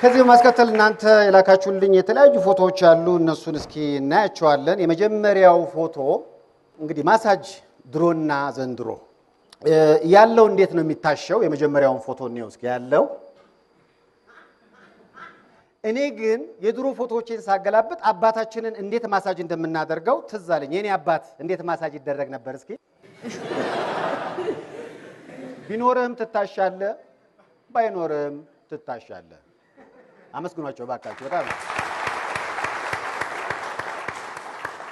ከዚህ ማስከተል እናንተ የላካችሁልኝ የተለያዩ ፎቶዎች አሉ እነሱን እስኪ እናያቸዋለን የመጀመሪያው ፎቶ እንግዲህ ማሳጅ ድሮና ዘንድሮ ያለው እንዴት ነው የሚታሸው የመጀመሪያውን ፎቶ ነው እስኪ ያለው እኔ ግን የድሮ ፎቶዎችን ሳገላብጥ አባታችንን እንዴት ማሳጅ እንደምናደርገው ትዝ አለኝ የኔ አባት እንዴት ማሳጅ ይደረግ ነበር እስኪ ቢኖርም ትታሻለ ባይኖርም ትታሻለ አመስግኗቸው ባካችሁ በጣም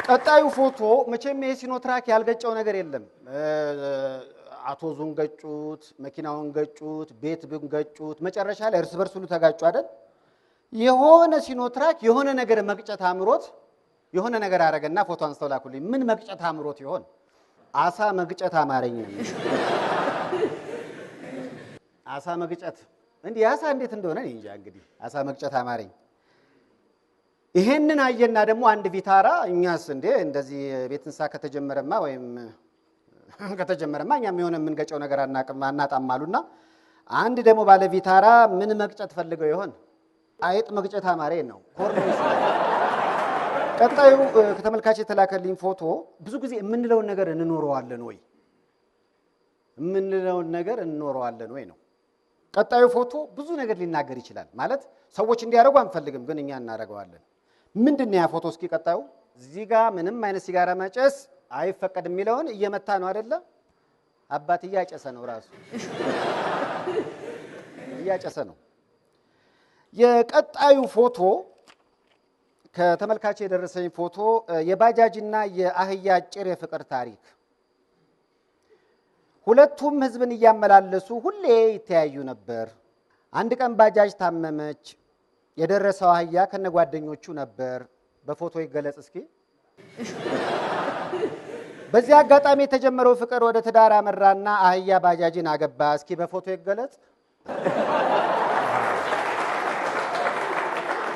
ቀጣዩ ፎቶ መቼም ይሄ ሲኖትራክ ያልገጨው ነገር የለም አውቶዙን ገጩት መኪናውን ገጩት ቤት ገጩት መጨረሻ ላይ እርስ በርስ ሁሉ ተጋጩ አይደል የሆነ ሲኖትራክ የሆነ ነገር መግጨት አምሮት የሆነ ነገር አረጋና ፎቶ አንስተው ላኩልኝ ምን መግጨት አምሮት ይሆን አሳ መግጨት አማረኝ አሳ መግጨት እንዴ አሳ እንዴት እንደሆነ እንጃ እንግዲህ አሳ መግጨት አማረኝ ይሄንን አየና ደግሞ አንድ ቪታራ እኛስ እንዴ እንደዚህ ቤት እንሳ ከተጀመረማ ወይም ከተጀመረማ እኛም የሆነ ምን ገጨው ነገር አናጣም አሉና አንድ ደግሞ ባለ ቪታራ ምን መግጨት ፈልገው ይሆን አይጥ መግጨት አማረኝ ነው ኮርኒስ ቀጣዩ ከተመልካች የተላከልኝ ፎቶ ብዙ ጊዜ የምንለውን ነገር እንኖረዋለን ወይ ነው ቀጣዩ ፎቶ ብዙ ነገር ሊናገር ይችላል ማለት ሰዎች እንዲያረጉ አንፈልግም ግን እኛ እናረጋዋለን ምንድነው ያ ፎቶ እስኪ ቀጣዩ እዚህ ጋር ምንም አይነት ሲጋራ ማጨስ አይፈቀድም የሚለውን እየመታ ነው አይደለ አባት እያጨሰ ነው ራሱ እያጨሰ ነው የቀጣዩ ፎቶ ከተመልካች የደረሰኝ ፎቶ የባጃጅና የአህያ አጭር የፍቅር ታሪክ ሁለቱም ህዝብን ያመላለሱ ሁሌ ይተያዩ ነበር አንድ ቀን ባጃጅ ታመመች የደረሰው አህያ ከነጓደኞቹ ነበር በፎቶ ይገለጽ እስኪ በዚህ አጋጣሚ የተጀመረው ፍቅር ወደ ትዳር አመራና አህያ ባጃጅን አገባ እስኪ በፎቶ ይገለጽ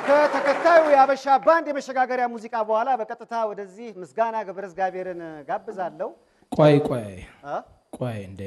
ከተከታዩ ያበሻ ባንድ የመሸጋገሪያ ሙዚቃ በኋላ በቀጥታ ወደዚህ ምስጋና ገብረ እግዚአብሔርን ጋብዛለሁ ቆይ እንዴ